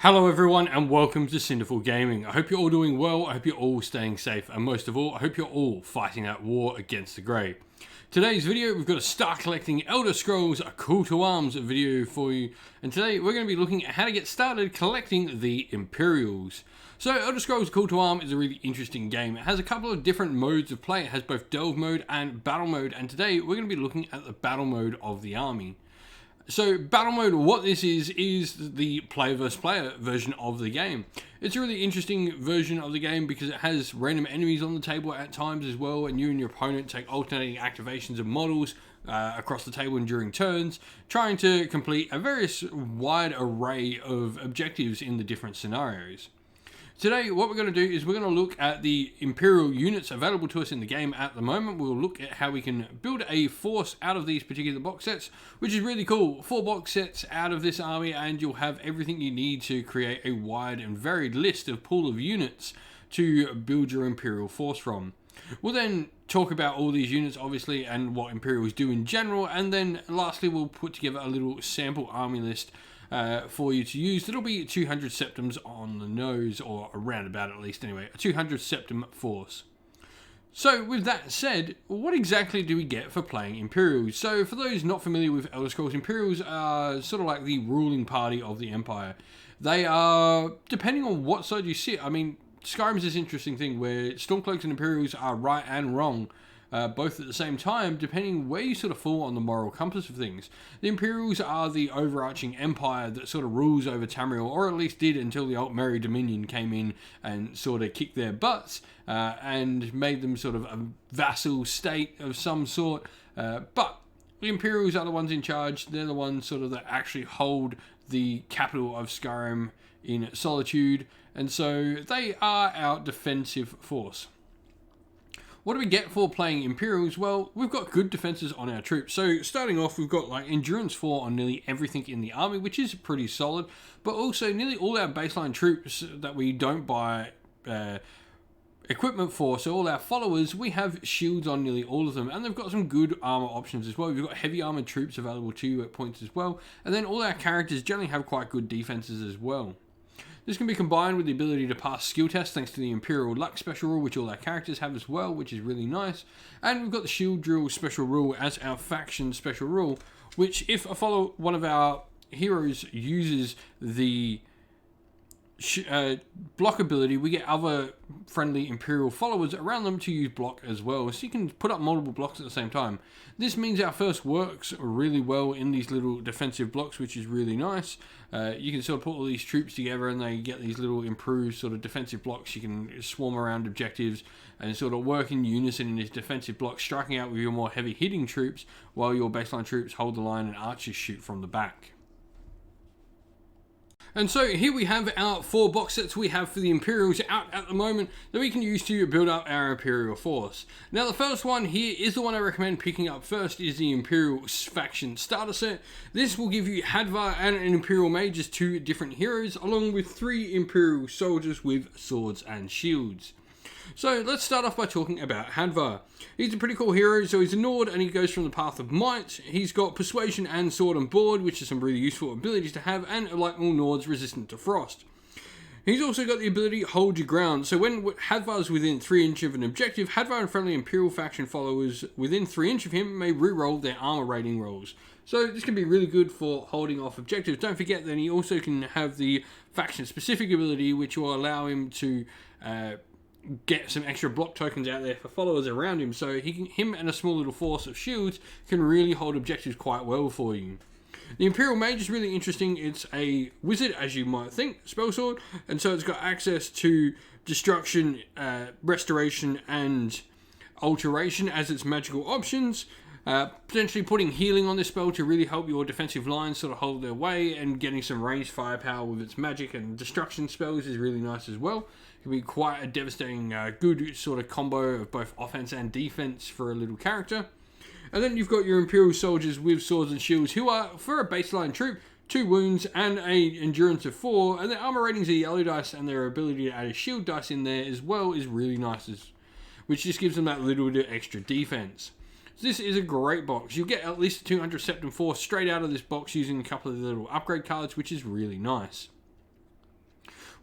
Hello everyone and welcome to Cinderful Gaming. I hope you're all doing well, I hope you're all staying safe, and most of all, I hope you're all fighting that war against the grey. Today's video, we've got a Start Collecting Elder Scrolls A Call to Arms video for you, and today we're going to be looking at how to get started collecting the Imperials. So Elder Scrolls A Call to Arms is a really interesting game. It has a couple of different modes of play. It has both Delve mode and Battle mode, and today we're going to be looking at the Battle mode of the army. So Battle mode, what this is the player versus player version of the game. It's a really interesting version of the game because it has random enemies on the table at times as well, and you and your opponent take alternating activations of models across the table and during turns, trying to complete a wide array of objectives in the different scenarios. Today, what we're going to do is we're going to look at the Imperial units available to us in the game at the moment. We'll look at how we can build a force out of these particular box sets, which is really cool. 4 box sets out of this army, and you'll have everything you need to create a wide and varied list of pool of units to build your Imperial force from. We'll then talk about all these units, obviously, and what Imperials do in general, and then lastly, we'll put together a little sample army list for you to use. It'll be 200 septums on the nose, or around about at least anyway, a 200 septum force. So with that said, what exactly do we get for playing Imperials? So for those not familiar with Elder Scrolls, Imperials are sort of like the ruling party of the Empire. They are, depending on what side you sit, I mean, Skyrim's this interesting thing where Stormcloaks and Imperials are right and wrong, both at the same time, depending where you sort of fall on the moral compass of things. The Imperials are the overarching empire that sort of rules over Tamriel, or at least did until the Altmerry Dominion came in and sort of kicked their butts and made them sort of a vassal state of some sort. But the Imperials are the ones in charge. They're the ones sort of that actually hold the capital of Skyrim in Solitude, and so they are our defensive force. What do we get for playing Imperials? Well, we've got good defenses on our troops. So starting off, we've got like Endurance 4 on nearly everything in the army, which is pretty solid. But also nearly all our baseline troops that we don't buy equipment for, so all our followers, we have shields on nearly all of them. And they've got some good armor options as well. We've got heavy armored troops available to you at points as well. And then all our characters generally have quite good defenses as well. This can be combined with the ability to pass skill tests thanks to the Imperial Luck special rule, which all our characters have as well, which is really nice. And we've got the Shield Drill special rule as our faction special rule, which if one of our heroes uses the block ability, we get other friendly Imperial followers around them to use block as well, so you can put up multiple blocks at the same time. This means our first works really well in these little defensive blocks, which is really nice. You can sort of put all these troops together and they get these little improved sort of defensive blocks. You can swarm around objectives and sort of work in unison in these defensive blocks, striking out with your more heavy hitting troops while your baseline troops hold the line and archers shoot from the back. And so here we have our 4 box sets we have for the Imperials out at the moment that we can use to build up our Imperial force. Now the first one here is the one I recommend picking up first, is the Imperial faction starter set. This will give you Hadvar and an Imperial mage as 2 different heroes, along with 3 Imperial soldiers with swords and shields. So let's start off by talking about Hadvar. He's a pretty cool hero. So he's a Nord and he goes from the path of might. He's got persuasion and sword and board, which are some really useful abilities to have, and like all Nords, resistant to frost. He's also got the ability hold your ground. So when Hadvar's within 3 inches of an objective, Hadvar and friendly Imperial faction followers within 3 inches of him may re-roll their armor rating rolls. So this can be really good for holding off objectives. Don't forget that he also can have the faction specific ability, which will allow him to get some extra block tokens out there for followers around him, so him and a small little force of shields can really hold objectives quite well for you. The Imperial Mage is really interesting. It's a wizard, as you might think, spell sword, and so it's got access to destruction, restoration, and alteration as its magical options. Potentially putting healing on this spell to really help your defensive lines sort of hold their way, and getting some ranged firepower with its magic and destruction spells is really nice as well. It can be quite a devastating, good sort of combo of both offense and defense for a little character. And then you've got your Imperial soldiers with swords and shields, who are, for a baseline troop, 2 wounds and a endurance of 4, and their armor ratings are yellow dice, and their ability to add a shield dice in there as well is really nice, which just gives them that little bit of extra defense. So this is a great box. You'll get at least 200 septum force straight out of this box using a couple of the little upgrade cards, which is really nice.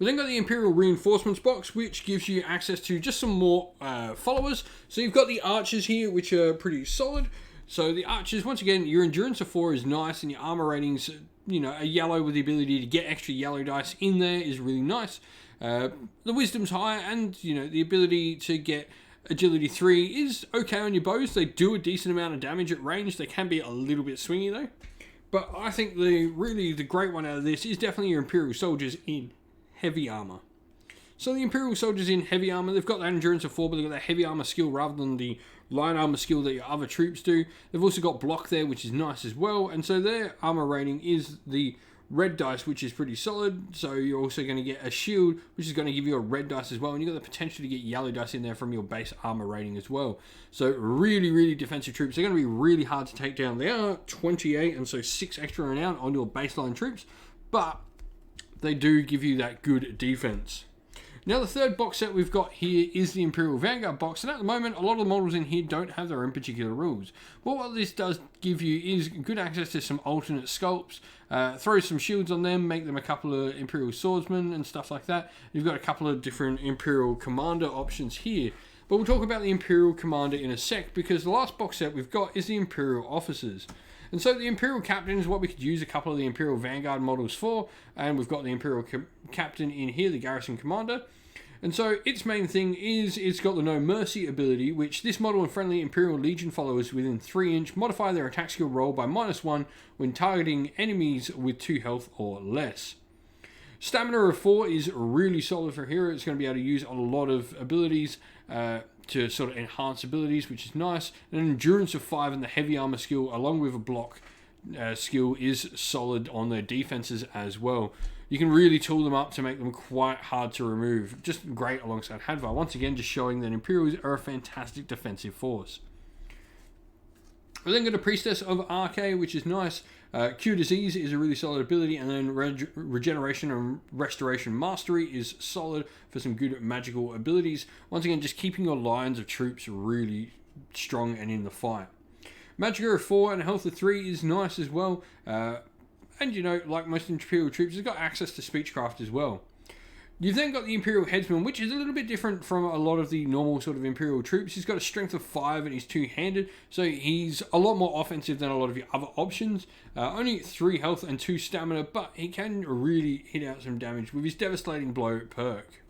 We then got the Imperial Reinforcements box, which gives you access to just some more followers. So you've got the archers here, which are pretty solid. So the archers, once again, your endurance of 4 is nice, and your armor ratings, you know, a yellow with the ability to get extra yellow dice in there is really nice. The wisdom's high, and you know, the ability to get agility 3 is okay on your bows. They do a decent amount of damage at range. They can be a little bit swingy though. But I think the great one out of this is definitely your Imperial soldiers in heavy armor. So the Imperial soldiers in heavy armor, they've got that endurance of 4, but they've got that heavy armor skill rather than the light armor skill that your other troops do. They've also got block there, which is nice as well. And so their armor rating is the red dice, which is pretty solid. So you're also going to get a shield, which is going to give you a red dice as well. And you've got the potential to get yellow dice in there from your base armor rating as well. So really defensive troops. They're going to be really hard to take down. They are 28, and so 6 extra renown on your baseline troops. But they do give you that good defense. Now the third box set we've got here is the Imperial Vanguard box, and at the moment a lot of the models in here don't have their own particular rules. But what this does give you is good access to some alternate sculpts, throw some shields on them, make them a couple of Imperial Swordsmen and stuff like that. You've got a couple of different Imperial Commander options here. But we'll talk about the Imperial Commander in a sec, because the last box set we've got is the Imperial Officers. And so the Imperial Captain is what we could use a couple of the Imperial Vanguard models for, and we've got the Imperial Captain in here, the Garrison Commander. And so its main thing is it's got the No Mercy ability, which this model and friendly Imperial Legion followers within 3 inch modify their attack skill roll by -1 when targeting enemies with 2 health or less. Stamina of 4 is really solid for here. It's going to be able to use a lot of abilities to sort of enhance abilities, which is nice. And an endurance of 5 and the heavy armor skill, along with a block skill, is solid on their defenses as well. You can really tool them up to make them quite hard to remove. Just great alongside Hadvar. Once again, just showing that Imperials are a fantastic defensive force. We're then got a Priestess of RK, which is nice. Cure Disease is a really solid ability, and then Regeneration and Restoration Mastery is solid for some good magical abilities. Once again, just keeping your lines of troops really strong and in the fight. Magicka of 4 and a health of 3 is nice as well. And you know, like most Imperial troops, it's got access to Speechcraft as well. You've then got the Imperial Headsman, which is a little bit different from a lot of the normal sort of Imperial troops. He's got a strength of 5 and he's 2-handed, so he's a lot more offensive than a lot of your other options. Only 3 health and 2 stamina, but he can really hit out some damage with his Devastating Blow perk.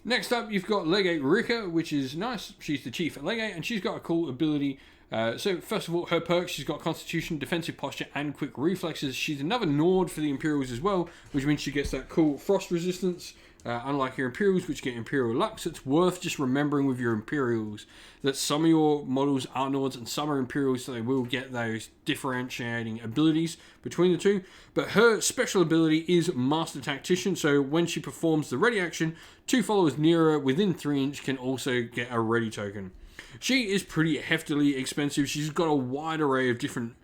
Next up, you've got Legate Rika, which is nice. She's the Chief Legate, and she's got a cool ability. So first of all, her perks, she's got Constitution, Defensive Posture, and Quick Reflexes. She's another Nord for the Imperials as well, which means she gets that cool Frost Resistance, unlike your Imperials, which get Imperial Luck. So it's worth just remembering with your Imperials that some of your models are Nords and some are Imperials, so they will get those differentiating abilities between the two. But her special ability is Master Tactician, so when she performs the ready action, 2 followers near her within 3 inch can also get a ready token. She is pretty heftily expensive. She's got a wide array of different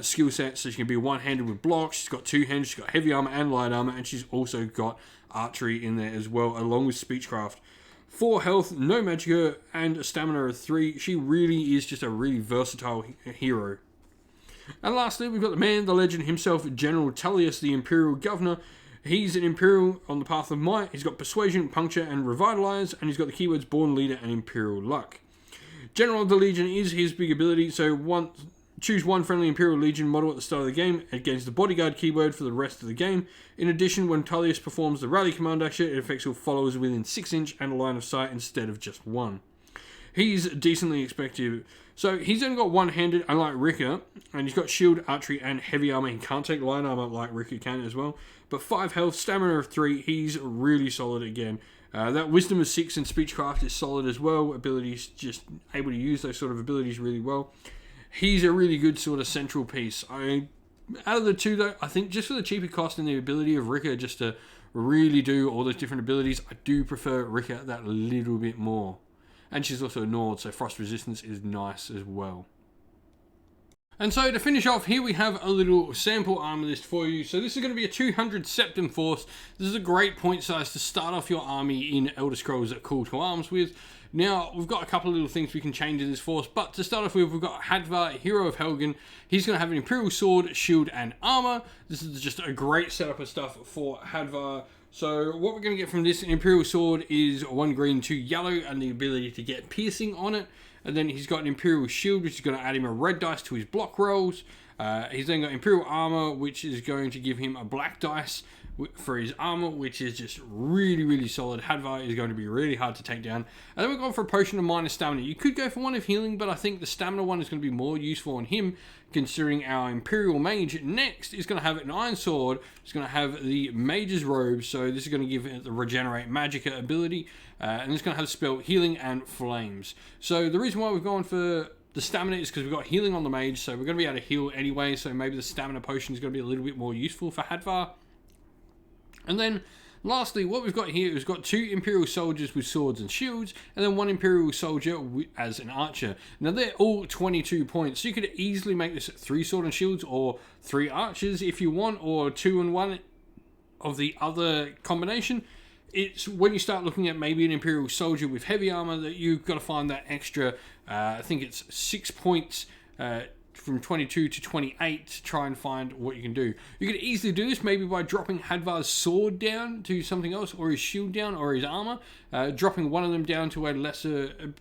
skill sets. So she can be one-handed with blocks. She's got 2-handed. She's got heavy armor and light armor. And she's also got archery in there as well, along with Speechcraft. 4 health, no magicka, and a stamina of 3. She really is just a really versatile hero. And lastly, we've got the man, the legend himself, General Tullius, the Imperial Governor. He's an Imperial on the path of might. He's got Persuasion, Puncture, and Revitalize. And he's got the keywords Born Leader and Imperial Luck. General of the Legion is his big ability, so choose one friendly Imperial Legion model at the start of the game against the Bodyguard keyword for the rest of the game. In addition, when Tullius performs the Rally Command action, it affects all followers within 6 inch and a line of sight instead of just 1. He's decently expensive. So he's only got 1-handed, unlike Rika, and he's got shield, archery, and heavy armor. He can't take light armor like Rika can as well. But 5 health, stamina of 3, he's really solid again. That Wisdom of 6 and Speechcraft is solid as well. Abilities, just able to use those sort of abilities really well. He's a really good sort of central piece. Out of the two though, I think just for the cheaper cost and the ability of Rika just to really do all those different abilities, I do prefer Rika that little bit more. And she's also a Nord, so Frost Resistance is nice as well. And so to finish off, here we have a little sample armor list for you. So this is going to be a 200 Septim Force. This is a great point size to start off your army in Elder Scrolls at Call to Arms with. Now, we've got a couple of little things we can change in this force, but to start off with, we've got Hadvar, Hero of Helgen. He's going to have an Imperial Sword, Shield, and Armor. This is just a great setup of stuff for Hadvar. So what we're going to get from this Imperial Sword is 1 green, 2 yellow, and the ability to get piercing on it. And then he's got an Imperial Shield, which is going to add him a red dice to his block rolls. He's then got Imperial Armor, which is going to give him a black dice for his armor, which is just really, really solid. Hadvar is going to be really hard to take down. And then we're going for a potion of minus stamina. You could go for one of healing, but I think the stamina one is going to be more useful on him, considering our Imperial Mage next is going to have an Iron Sword. It's going to have the Mage's Robe, so this is going to give it the Regenerate Magicka ability, and it's going to have the spell Healing and Flames. So the reason why we've gone for the stamina is because we've got healing on the Mage, so we're going to be able to heal anyway, so maybe the stamina potion is going to be a little bit more useful for Hadvar. And then, lastly, what we've got here is got 2 Imperial soldiers with swords and shields, and then 1 Imperial soldier as an archer. Now, they're all 22 points, so you could easily make this 3 sword and shields, or 3 archers if you want, or 2 and 1 of the other combination. It's when you start looking at maybe an Imperial soldier with heavy armor that you've got to find that extra, I think it's 6 points, from 22 to 28 to try and find what you can do. You could easily do this maybe by dropping Hadvar's sword down to something else, or his shield down, or his armor, dropping one of them down to a lesser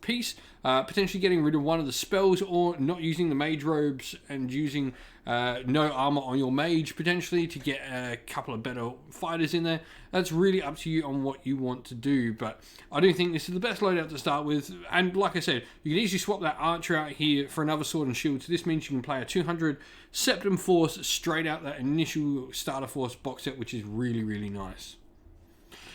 piece, potentially getting rid of one of the spells, or not using the mage robes and using no armor on your mage potentially to get a couple of better fighters in there. That's really up to you on what you want to do, but I do think this is the best loadout to start with. And like I said, you can easily swap that archer out here for another sword and shield, so this means you can play a 200 Septum Force straight out that initial starter force box set, which is really, really nice.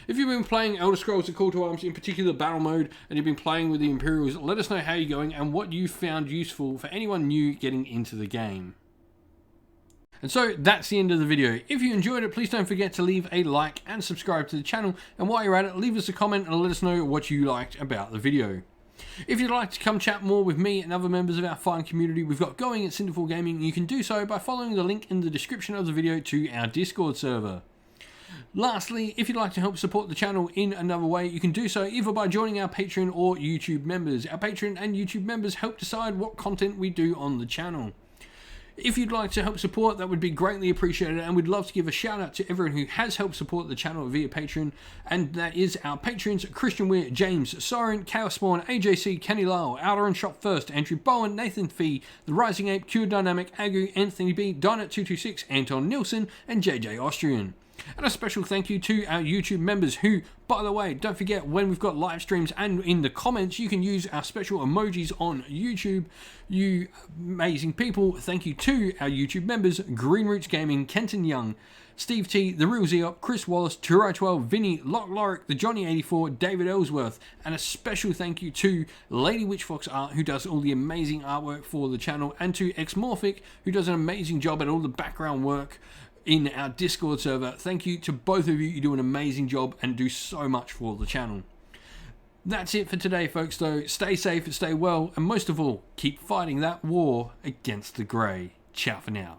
If you've been playing Elder Scrolls: The Call to Arms, in particular Battle Mode, and you've been playing with the Imperials, let us know how you're going and what you found useful for anyone new getting into the game. And so that's the end of the video. If you enjoyed it, please don't forget to leave a like and subscribe to the channel. And while you're at it, leave us a comment and let us know what you liked about the video. If you'd like to come chat more with me and other members of our fine community we've got going at Cinderful Gaming, you can do so by following the link in the description of the video to our Discord server. Lastly, if you'd like to help support the channel in another way, you can do so either by joining our Patreon or YouTube members. Our Patreon and YouTube members help decide what content we do on the channel. If you'd like to help support, that would be greatly appreciated, and we'd love to give a shout out to everyone who has helped support the channel via Patreon, and that is our patrons: Christian Weir, James, Soren, Chaos Spawn, AJC, Kenny Lyle, Outer and Shop First, Andrew Bowen, Nathan Fee, The Rising Ape, Cure Dynamic, Agu, Anthony B, Dynet226, Anton Nilsson, and JJ Austrian. And a special thank you to our YouTube members who, by the way, don't forget, when we've got live streams and in the comments, you can use our special emojis on YouTube. You amazing people. Thank you to our YouTube members: Green Roots Gaming, Kenton Young, Steve T, The Real Zeop, Chris Wallace, Turo12, Vinny, Lock Lorick, The Johnny84, David Ellsworth, and a special thank you to Lady Witchfox Art, who does all the amazing artwork for the channel, and to Xmorphic, who does an amazing job at all the background work in our Discord server. Thank you to both of you. You do an amazing job and do so much for the channel. That's it for today, folks, though. Stay safe and stay well, and most of all, keep fighting that war against the Grey. Ciao for now.